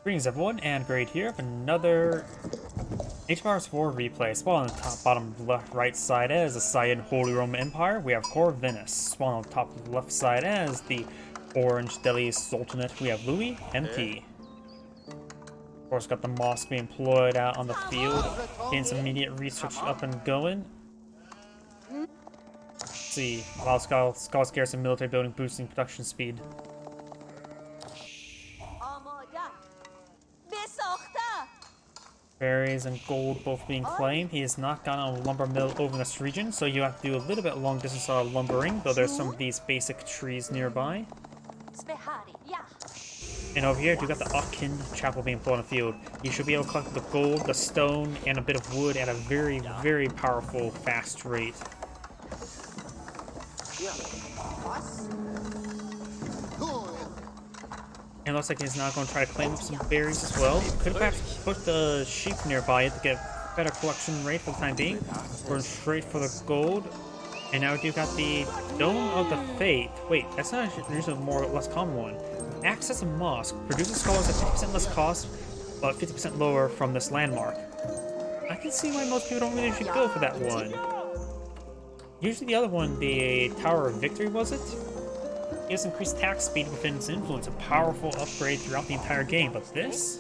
Greetings everyone, and Great here with another HMRS4 replay. Spawn on the top, bottom, left, right side as the Cyan Holy Roman Empire. We have Corvinus. Spawn on the top, left side as the Orange Delhi Sultanate. We have LoueMT. Of course, got the mosque being employed out on the field. Getting some immediate research up and going. Let's see, allow Skull Garrison military building boosting production speed. Berries and gold both being claimed. He has not gotten a lumber mill over in this region, so you have to do a little bit long distance lumbering, though there's some of these basic trees nearby. And over here, you got the Agion chapel being put on the field. You should be able to collect the gold, the stone, and a bit of wood at a very, very powerful, fast rate. And it looks like he's now going to try to claim up some berries as well. Could perhaps put the sheep nearby to get a better collection rate for the time being. Going straight for the gold. And now you've got the Dome of the Faith. Wait, that's not usually a more or less common one. Access a mosque. Produces scholars at 50% less cost, but 50% lower from this landmark. I can see why most people don't really usually go for that one. Usually the other one, the Tower of Victory, was it? Gives increased attack speed within its influence, a powerful upgrade throughout the entire game, but this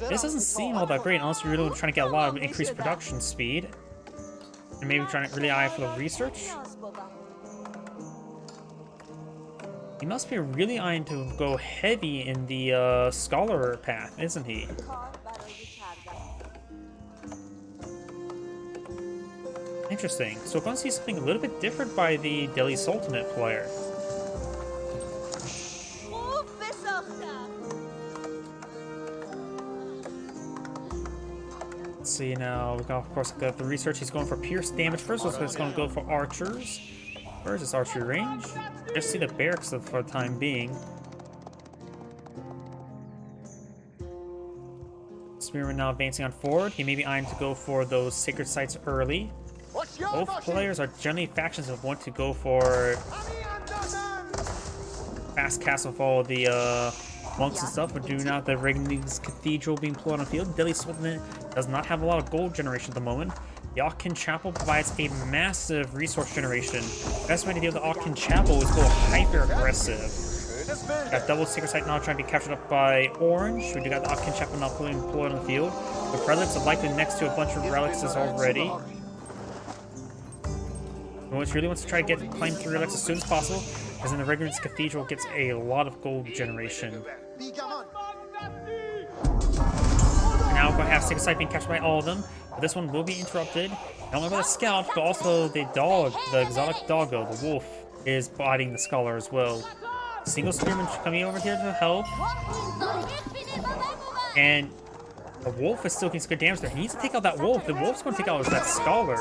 doesn't seem all that great unless you're really trying to get a lot of increased production speed. And maybe trying to really eye for the research. He must be really eyeing to go heavy in the scholar path, isn't he? Interesting. So we're going to see something a little bit different by the Delhi Sultanate player. Let's see now. We got, of course, got the research. He's going for pierce damage first, so he's going to go for archers. Where's his archery range? Just see the barracks for the time being. Spearman now advancing on forward. He may be eyeing to go for those sacred sites early. Both players are generally factions that want to go for fast castle for all the monks and stuff, but do not the Regnig's Cathedral being pulled on the field. Delhi Sultanate does not have a lot of gold generation at the moment. The Agion Chapel provides a massive resource generation. Best way to deal with the Agion Chapel is go hyper aggressive. Got double sacred site now trying to be captured up by Orange. We do got the Agion Chapel now pulled on the field. The prelates are likely next to a bunch of relics already. Really wants to try to claim 3 relics as soon as possible, because then the Regnig's Cathedral gets a lot of gold generation. And now we're going to have sacred site being captured by all of them, but this one will be interrupted. Not only by the scout, but also the dog, the exotic doggo, the wolf, is biting the scholar as well. Single spearman coming over here to help. And the wolf is still getting some good damage there. He needs to take out that wolf. The wolf's going to take out that scholar.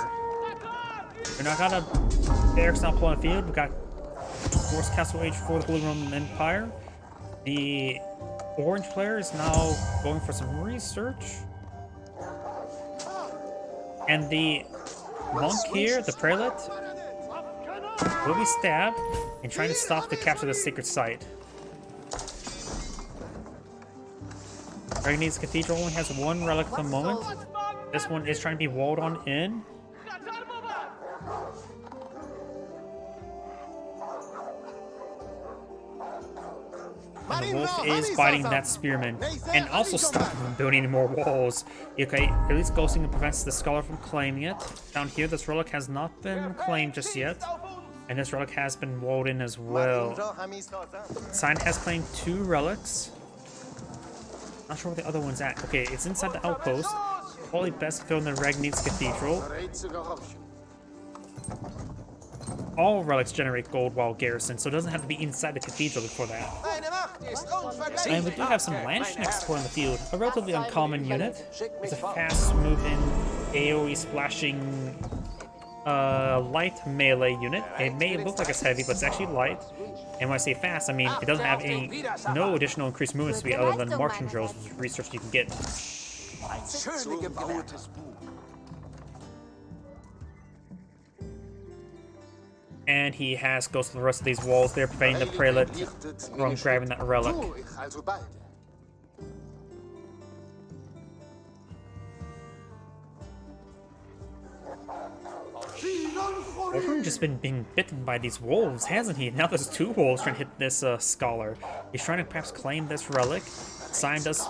We now got a barracks now pulling the field. We got Force Castle Age for the Holy Roman Empire. The orange player is now going for some research. And the monk here, the prelate, will be stabbed and trying to stop the capture of the sacred site. Regnig's Cathedral only has 1 relic at the moment. This one is trying to be walled on in. And the wolf is biting that spearman and also stopping him from building any more walls. Okay, at least ghosting prevents the scholar from claiming it. Down here, this relic has not been claimed just yet. And this relic has been walled in as well. Sign has claimed 2 relics. Not sure where the other one's at. Okay, it's inside the outpost. Probably best filled in the Regnig's Cathedral. All relics generate gold while garrisoned, so it doesn't have to be inside the cathedral for that. And we do have some Landsknechts on the field, a relatively uncommon unit. It's a fast-moving, AoE splashing, light melee unit. It may look like it's heavy, but it's actually light. And when I say fast, I mean it doesn't have no additional increased movement speed other than marching drills, which is research you can get. And he goes to the rest of these walls there, preventing the prelate from grabbing that relic. Wolfram just been being bitten by these wolves, hasn't he? Now there's 2 wolves trying to hit this scholar. He's trying to perhaps claim this relic. Sign does.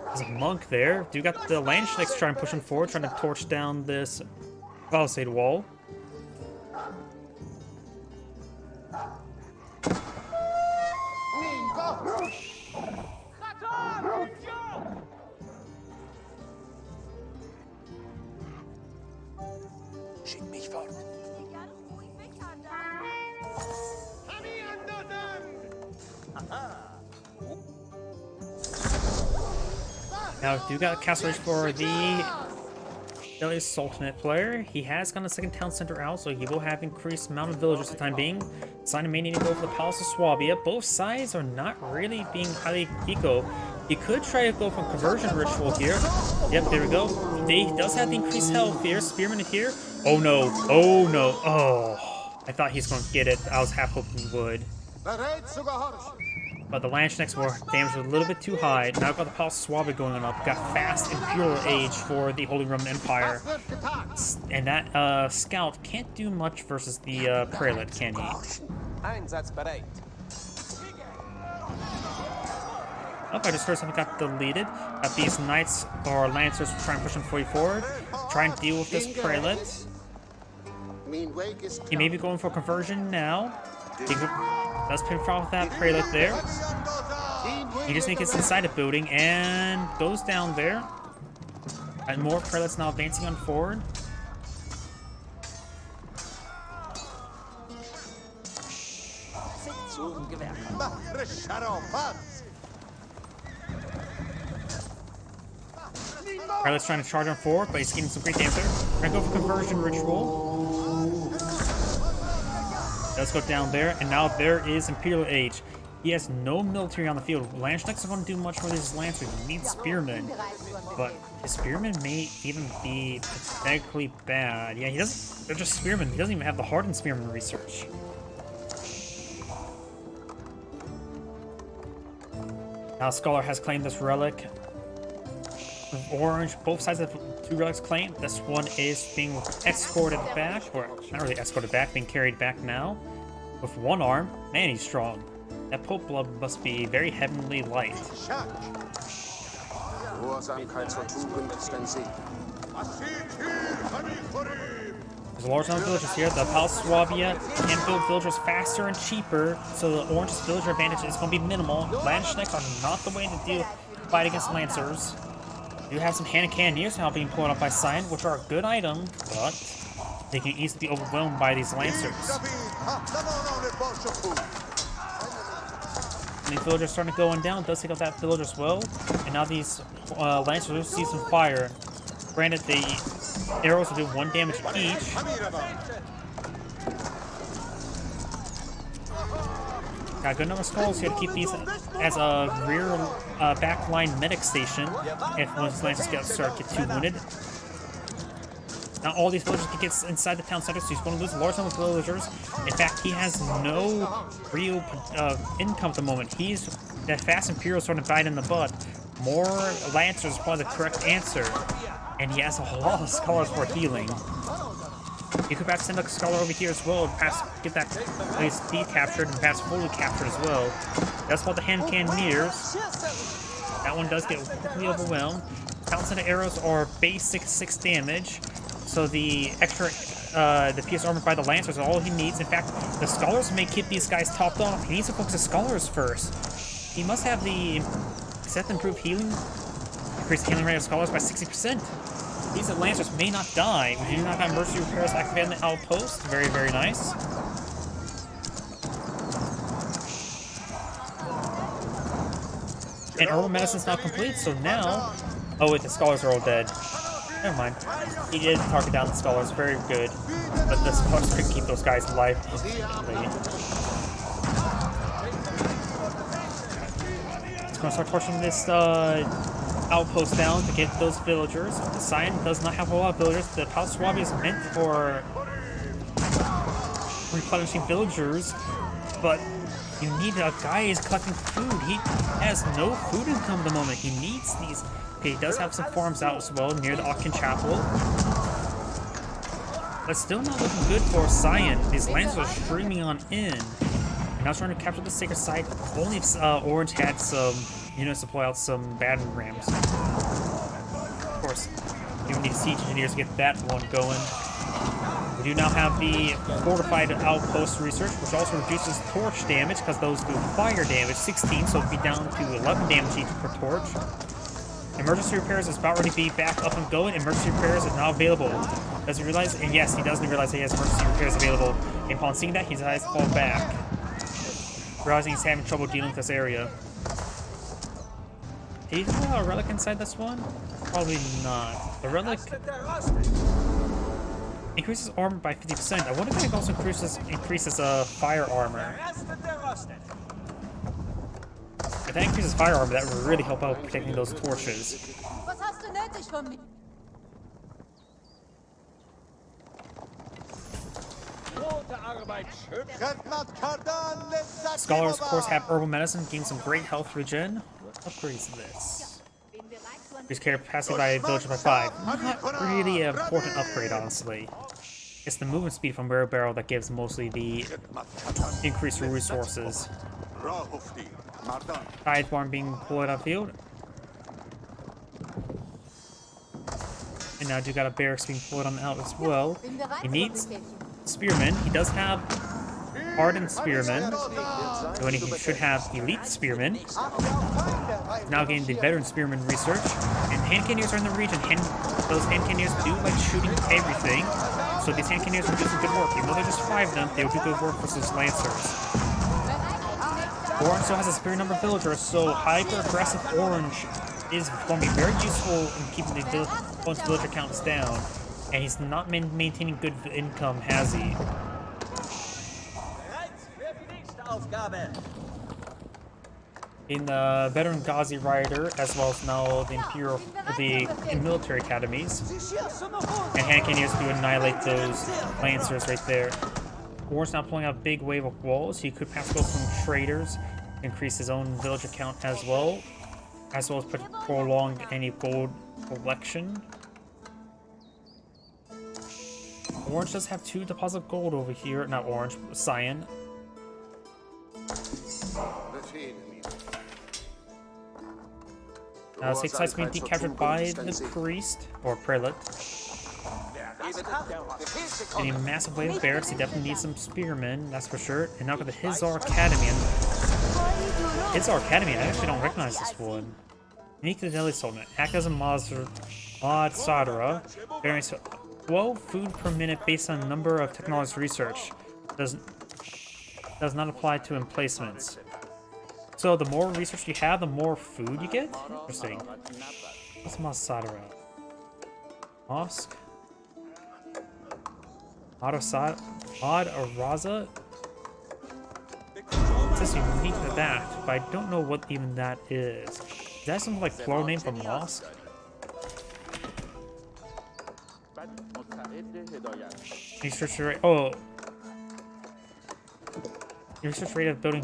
There's a monk there. Do you got the Landschnicks trying to push him forward, trying to torch down this palisade wall? Now, do got castle reach for the Sultanate player. He has gotten a second town center out, so he will have increased amount of villagers for the time being. Simon may need to go for the Palace of Swabia. Both sides are not really being highly eco. He could try to go for a conversion ritual here. Yep, there we go. He does have the increased health here. Spearman here. Oh no. Oh no. Oh. I thought he's going to get it. I was half hoping he would. But the Landschnicks were damaged a little bit too high. Now got the Palace of Swabia going up. Got fast Imperial Age for the Holy Roman Empire. And that scout can't do much versus the prelate, can he? Oh, I just heard something got deleted. Got these knights or lancers trying to push him forward. Try and deal with this prelate. He may be going for conversion now. He does pin off that prelate there. He just gets inside the building and goes down there. And more prelates now advancing on forward. Prelate's trying to charge on forward, but he's getting some great damage there. Trying to go for conversion ritual. Let's go down there, and now there is Imperial Age. He has no military on the field. Landschnicks are going to do much for these lancers. He needs spearmen, but his spearmen may even be pathetically bad. Yeah, he doesn't. They're just spearmen. He doesn't even have the hardened spearman research. Now Scholar has claimed this relic. Orange, both sides of 2 relics claimed. This one is being escorted back, or not really escorted back, being carried back now. With 1 arm. Man, he's strong. That Pope blood must be very heavenly light. There's a large number of villagers here. The Palace of Swabia can build villagers faster and cheaper, so the Orange's villager advantage is going to be minimal. Landschnicks are not the way to fight against Lancers. You have some hand cannoneers now being pulled up by Cyan, which are a good item, but they can easily be overwhelmed by these Lancers. And the villagers starting to go down. Does take out that villager as well. And now these Lancers see some fire. Granted, the arrows will do 1 damage each. Got a good number of skulls here to keep these as a rear backline medic station if one of these Lancers get too wounded. Now all these villagers can get inside the town center, so he's going to lose a large number of villagers. In fact, he has no real income at the moment. He's that fast Imperial starting to bite in the butt. More Lancers is probably the correct answer, and he has a lot of scholars for healing. You could perhaps send a scholar over here as well, and perhaps get that place decaptured and perhaps fully captured as well. That's about the hand cannoneers. That one does get quickly overwhelmed. Town center arrows are basic 6 damage. So the extra, the PS armor by the Lancers are all he needs. In fact, the Scholars may keep these guys topped off. He needs to focus the Scholars first. He must have the, is that the improved healing? Increase the healing rate of Scholars by 60%. These Lancers may not die. We do not have Mercy Repairs activated in the outpost. Very, very nice. And Herbal Medicine's not complete, so now... Oh wait, the Scholars are all dead. Never mind. He did target down the Scholars, very good. But the Scholars could keep those guys alive instantly. It's going to start torching this outpost down to get those villagers. The Cyan does not have a lot of villagers. The Palace Swabia is meant for replenishing villagers, but you need a guy who's collecting food. He has no food income at the moment. He needs these. Okay, he does have some farms out as well near the Agion Chapel. But still not looking good for Cyan. These lands are streaming on in. And now trying to capture the sacred site. Only if Orange had some units to pull out some battering rams. Of course, you need siege engineers to get that one going. We do now have the fortified outpost research, which also reduces torch damage because those do fire damage, 16, so it'll be down to 11 damage each per torch. Emergency repairs is about ready to be back up and going. Emergency repairs is now available. Does he realize? And yes, he doesn't realize he has emergency repairs available. And upon seeing that, he decides to fall back, realizing he's having trouble dealing with this area. Did he throw a relic inside this one? Probably not. The relic increases armor by 50%. I wonder if it also increases fire armor. If that increases fire armor, that would really help out protecting those torches. Scholars, of course, have herbal medicine, gain some great health regen. What upgrades this? Increase care capacity by villagers by 5. Not really an important upgrade, honestly. It's the movement speed from Rare Barrel that gives mostly the increased resources. Tide farm being pulled out of field. And now you got a barracks being pulled on out as well. He needs spearmen. He does have hardened spearmen. So he should have elite spearmen. Now getting the veteran spearman research. And hand cannoneers are in the region. Those hand cannoneers do like shooting everything. So these hand cannoneers are doing some good work. Even though they're just 5 of them, they will do good work versus lancers. Orange still has a superior number of villagers, so hyper-aggressive Orange is going to be very useful in keeping the villager counts down. And he's not maintaining good income, has he? In the veteran Ghazi Rider, as well as now the military academies. And hand cannoneers do annihilate those lancers right there. Orange now pulling out a big wave of walls. He could pass go from traders, increase his own villager count as well as prolong any gold collection. Orange does have 2 deposits of gold over here. Not Orange, Cyan. Six sites being decaptured by the priest or prelate. And a massive wave of barracks. He definitely needs some spearmen, that's for sure. And now got the Hizar Academy. Hizar Academy, I actually don't recognize this one. Unique to the Delhi Sultanate. Act as a mod Sadara. Varies 12 food per minute based on number of technology research. Does not apply to emplacements. So the more research you have, the more food you get? Interesting. What's Masadara? Mosque? Mod Araza? It says unique to that, but I don't know what even that is. Is that some like plural name for mosque? Research rate. Oh. Research rate of building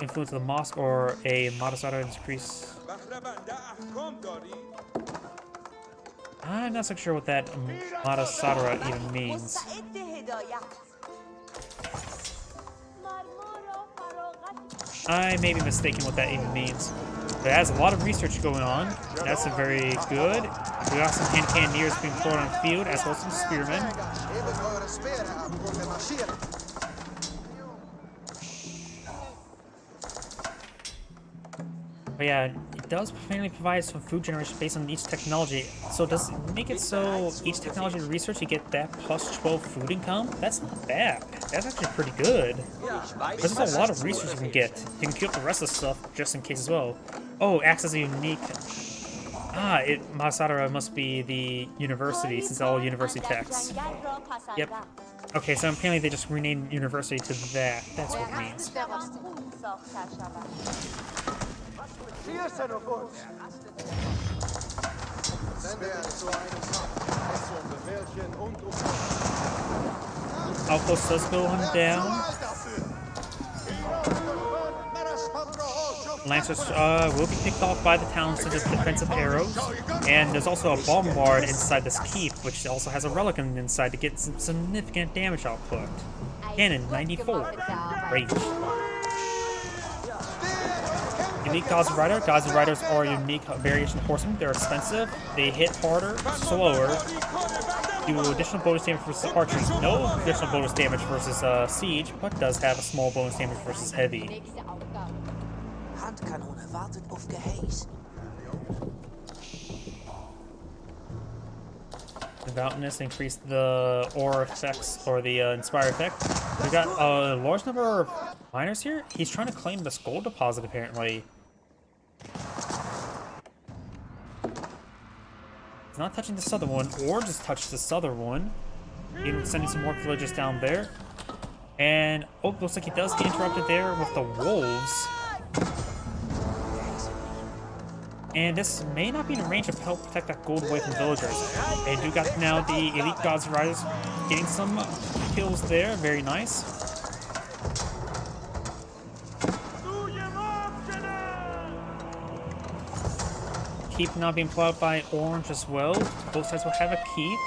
influence of the mosque or a Madasada increase. I'm not so sure what that Madasada even means. I may be mistaken what that even means. But it has a lot of research going on. That's a very good. We got some hand cannoneers being thrown on the field, as well as some spearmen. But yeah, it does apparently provide some food generation based on each technology. So does it make it so each technology research you get that plus 12 food income? That's not bad. That's actually pretty good. Because there's a lot of research you can get. You can keep the rest of the stuff just in case as well. Oh, acts as a unique... Masadara must be the university, since all university texts. Yep. Okay, so apparently they just renamed university to that. That's what it means. outpost does go on down. Lancers will be picked off by the town's defensive arrows, and there's also a bombard inside this keep, which also has a reliquant inside to get some significant damage output. Cannon 94 range. Elite Gazi Rider. Gazi Riders are a unique variation horsemen. They're expensive. They hit harder, slower. Do additional bonus damage versus archers. No additional bonus damage versus siege, but does have a small bonus damage versus heavy. Handkanone wartet auf Geheiß. Devoutness increased the aura effects, or the inspire effect. We got a large number of miners here. He's trying to claim this gold deposit, apparently. He's not touching the southern one, or just touched the southern one. Even sending some more villagers down there. And, oh, looks like he does get interrupted there with the wolves. And this may not be in range to help protect that gold away from villagers. And we got now the Elite Gazi Riders getting some kills there. Very nice. Keep now being plowed by orange as well. Both sides will have a keep.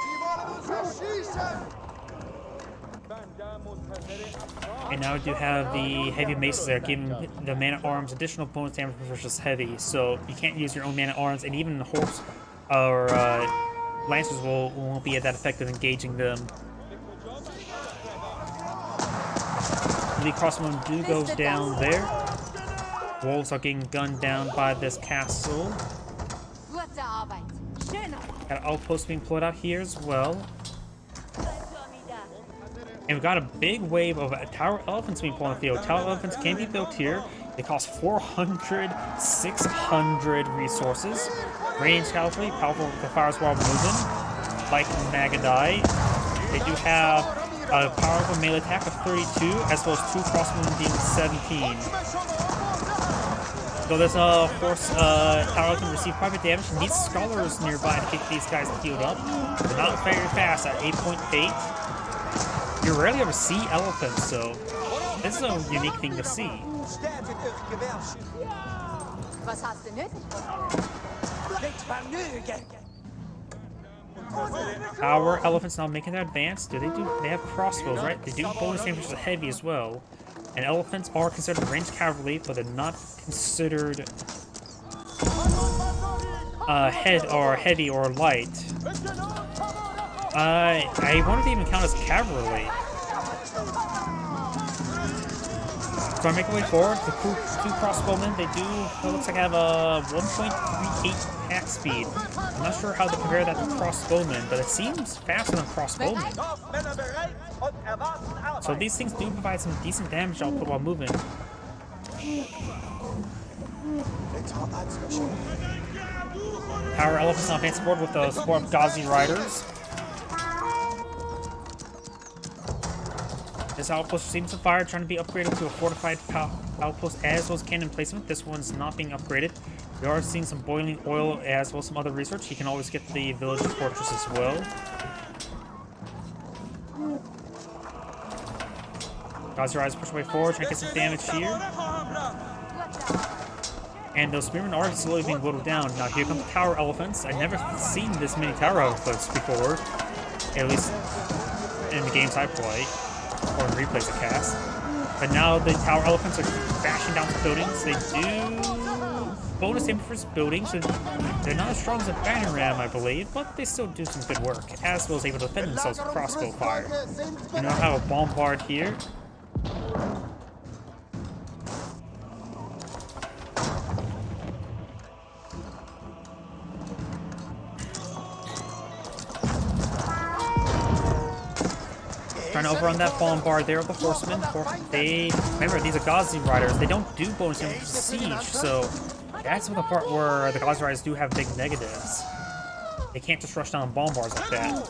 And now we do have the heavy maces there, giving the man-at-arms additional bonus damage versus heavy. So you can't use your own man-at-arms, and even the horse or lancers won't be that effective engaging them. The crossbowmen do go down there. Wolves are getting gunned down by this castle. Got an outpost being pulled out here as well. And we've got a big wave of tower elephants being pulled on the field. Tower elephants can be built here. They cost 400, 600 resources. Range cavalry, powerful with the fires while moving. Like Magadai. They do have a powerful melee attack of 32, as well as 2 crossbowmen being 17. So this horse tower can receive private damage and needs scholars nearby to get these guys healed up. They're not very fast at 8.8. You rarely ever see elephants, so this is a unique thing to see. Our elephants now making their advance. They have crossbows, right? They do bonus damage to heavy as well. And elephants are considered ranged cavalry, but they're not considered head or heavy or light. I wanted to even count as cavalry. So I make my way forward. The two crossbowmen, they do, it looks like I have a 1.38 attack speed. I'm not sure how to compare that to crossbowmen, but it seems faster than crossbowmen. So these things do provide some decent damage output while moving. Power elephants on advancing forward with the support of Gazi Riders. This outpost receiving some fire, trying to be upgraded to a fortified outpost as well as cannon placement. This one's not being upgraded. We are seeing some boiling oil as well as some other research. You can always get the village fortress as well. Gazi Riders push away forward, trying to get some damage here. And those spearmen are slowly being whittled down. Now here come the tower elephants. I've never seen this many tower elephants before, at least in the games I play, or in replays I cast. But now the tower elephants are bashing down the buildings. They do bonus damage for buildings. They're not as strong as a battering ram, I believe, but they still do some good work, as well as able to defend themselves with crossbow fire. You know how a bombard here. Trying to overrun that bombard there with the horsemen. Remember, these are Gazi Riders. They don't do bonus damage to siege, so that's the part where the Gazi Riders do have big negatives. They can't just rush down bombards like that.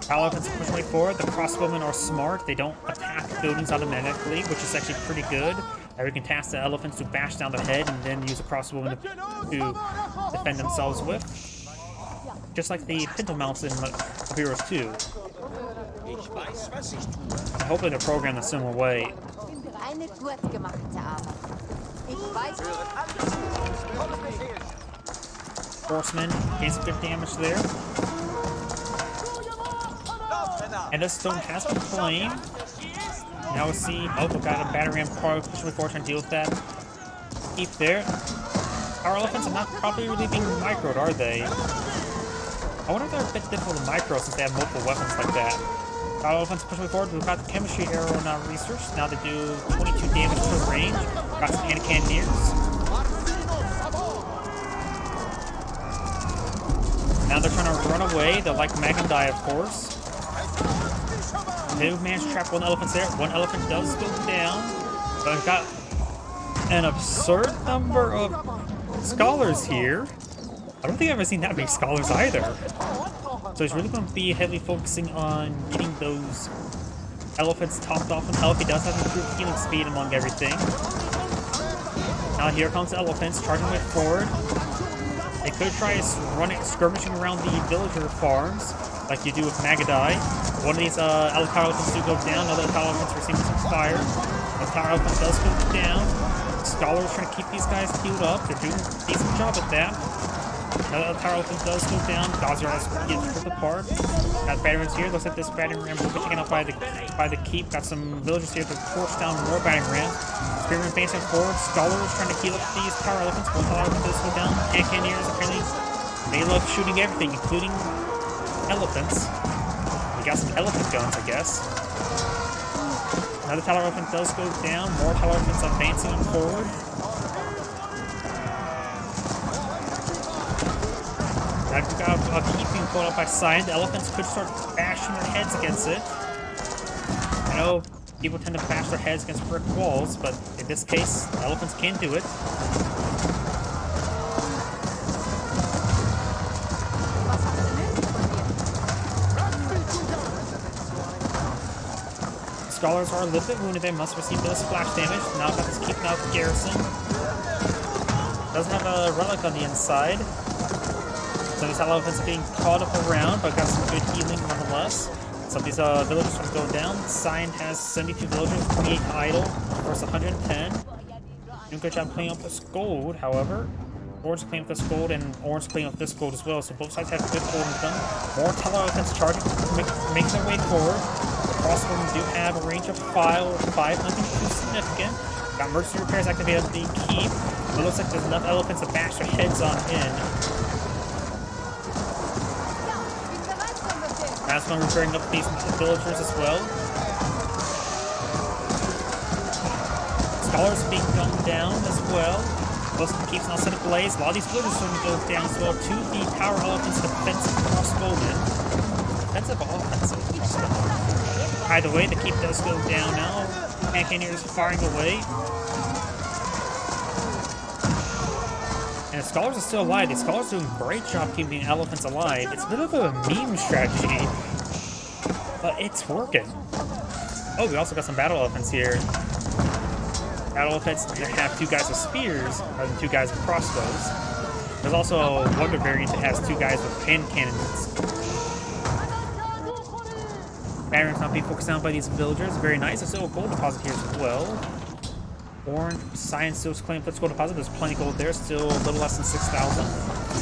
Power elephants push way forward. The crossbowmen are smart. They don't attack buildings automatically, which is actually pretty good. We can task the elephants to bash down their head and then use a crossbowman to defend themselves with. Just like the pinto mounts in Heroes 2. Hopefully they're programmed a similar way. Eine gut gemachte Arbeit. Ich weiß. Horseman gains some good damage there. And this stone has been claimed. Now we see, oh, we got a battery ram probably pushing forward trying to deal with that. Keep there. Our elephants are not probably really being microed, are they? I wonder if they're a bit difficult to micro since they have multiple weapons like that. Our elephants pushing forward. We've got the chemistry arrow now researched. Now they do 22 damage per range. Got some anti-cannoneers. Now they're trying to run away. They'll like Magnum Die, of course. They managed to trap one elephant there. One elephant does go down. But we've got an absurd number of scholars here. I don't think I've ever seen that many scholars either. So he's really going to be heavily focusing on getting those elephants topped off on health. He does have improved healing speed among everything. Now here comes the elephants charging way forward. They could try skirmishing around the villager farms like you do with Magadai. One of these tower elephants do go down. Another tower elephant's receiving some fire. The tower elephant does go down. Scholars trying to keep these guys healed up. They're doing a decent job at that. Another tower elephant does go down. Gazer has gets ripped apart. Got battery rams here. Looks like this battery ram will be taken out by the keep. Got some villagers here to force down more battery rams. Spearman advancing forward. Scholars trying to heal up these tower elephants. One tower elephant does go down. And cannoneers apparently they love shooting everything, including elephants. We got some elephant guns, I guess. Another tower elephant does go down. More tower elephants advancing forward. Now we've got a keep being pulled up by Cyan. The elephants could start bashing their heads against it. I know people tend to bash their heads against brick walls, but in this case, the elephants can do it. Scholars are a little bit wounded. They must receive a bit of splash damage. Now got this keep out garrison. Does have a relic on the inside. So these elephants are being caught up around, but got some good healing nonetheless. Some of these villagers are going down. Cyan has 72 villagers, 28 idle, versus 110. Doing a good job cleaning up this gold, however. Orange cleaning up this gold, and Orange cleaning up this gold as well. So both sides have good gold with them. More tower elephants charging, making their way forward. Crossbowmen do have a range of 5, nothing too significant. Got emergency repairs activated at the keep. It looks like there's enough elephants to bash their heads on in. That's going to be repairing up these villagers as well. Scholars being gunned down as well. Most of the keeps now set ablaze. A lot of these villagers are going to go down as well to the tower elephants' defensive crossbowmen. Defensive or offensive crossbowmen? Either way, the keep does go down now. Cannoneers firing away. And the scholars are still alive. The scholars are doing a great job keeping the elephants alive. It's a bit of a meme strategy, but it's working. Oh, we also got some battle elephants here. Battle elephants that have 2 guys with spears rather than 2 guys with crossbows. There's also a wonder variant that has 2 guys with hand cannons. Batteries not being focused on by these villagers. Very nice. There's still a gold deposit here as well. Orange, Science still claiming let's go deposit. There's plenty of gold there. Still a little less than 6,000.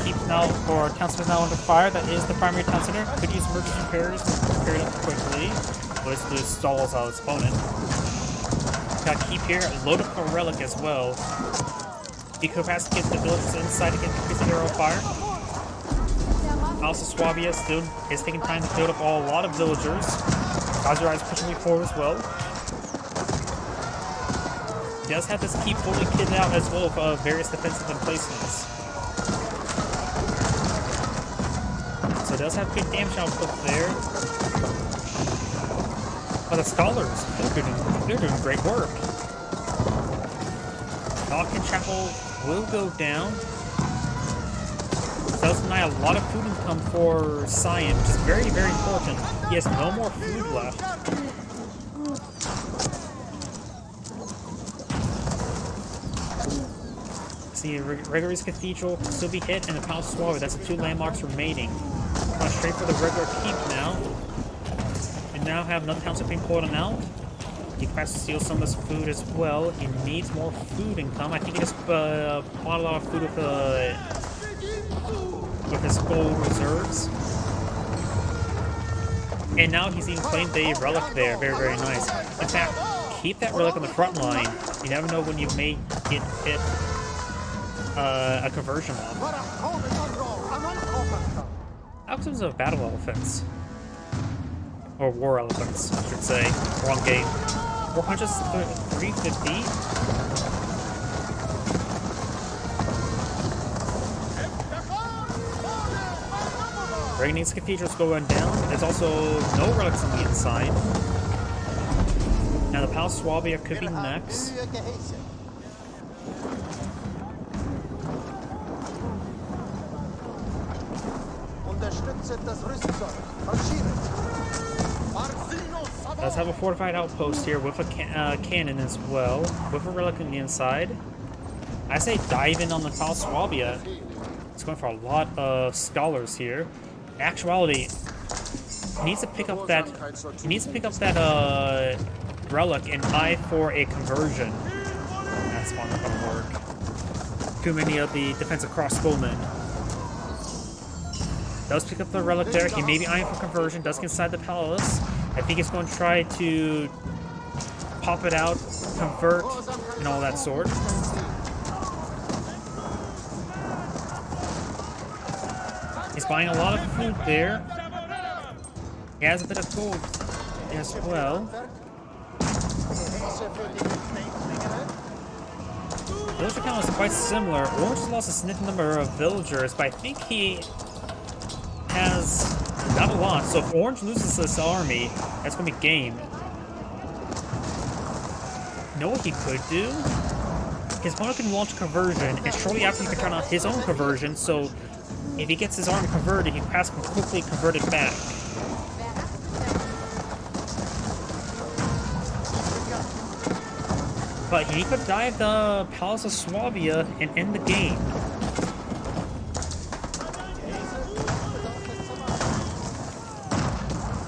Keep now, or town center is now under fire. That is the primary town center. Could use emergency repairs to repair it up quickly. But it's just stalls out its opponent. Got keep here. Load up a relic as well. Eco has to get the villagers inside to get the arrow fire. Also, Swabia still is taking time to build up a lot of villagers. Gazurai is pushing me forward as well. He does have this keep fully kitted out as well with various defensive emplacements. So it does have good damage output there. But the scholars, they're doing great work. Falcon Chapel will go down. Does deny a lot of food income for Cyan, which is very, very important. He has no more food left. See, Gregory's Cathedral can still be hit, and the Palace Swallow. That's the 2 landmarks remaining. Going straight for the regular keep now. And now have another township being pulled out. He tries to steal some of this food as well. He needs more food income. I think he just bought a lot of food with his gold reserves. And now he's even claimed the relic there. Very, very nice. In fact, keep that relic on the front line. You never know when you may get hit a conversion mob. Outcomes of battle elephants. Or war elephants, I should say. Wrong game. 400, 350. Raigning's Cathedral's going down. There's also no relics on the inside. Now the Palace Swabia could be next. Let's have a fortified outpost here with a cannon as well, with a relic on the inside. I say dive in on the Palace Swabia. It's going for a lot of scholars here. In actuality, he needs to pick up that. He needs to pick up that relic and eye for a conversion. That's not gonna work. Too many of the defensive crossbowmen. Does pick up the relic there. He may be eyeing for conversion. Does get inside the palace. I think he's going to try to pop it out, convert, and all that sort. He's buying a lot of food there. He has a bit of gold as well. Villager count is quite similar. Orange has lost a significant number of villagers, but I think he has not a lot. So if Orange loses this army, that's going to be game. You know what he could do? His opponent can launch a conversion, and shortly after he can turn on his own conversion, so if he gets his army converted, he perhaps can quickly convert it back. But he could dive the Palace of Swabia and end the game.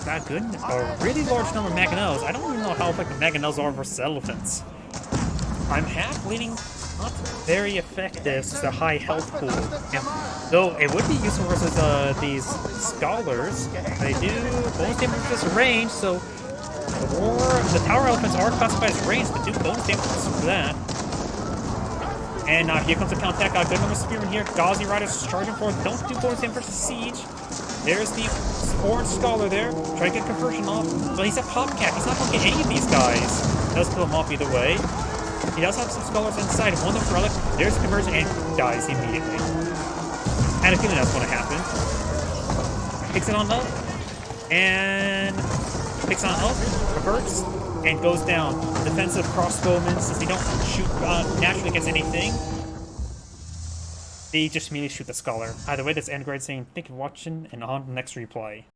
That good? A really large number of mangonels. I don't even know how effective mangonels are versus elephants. I'm half leaning not very effective since they're high health pool. And though it would be useful versus these scholars, they do bonus damage versus range, so the tower elephants are classified as ranged, but do bonus damage for that. And here comes the counterattack. Got a good number of spearmen here. Gauzy Riders charging forth. Don't do bonus damage versus siege. There's the orange scholar there. Try to get conversion off. But he's a popcat. He's not going to get any of these guys. Does kill him off either way. He does have some scholars inside. One of the relic. There's a conversion and dies immediately. I had a feeling that's going to happen. Picks it on up. And picks on up. Converts. And goes down. Defensive crossbowmen, since they don't shoot naturally against anything, they just immediately shoot the scholar. Either way, this end grade saying thank you for watching, and on to the next replay.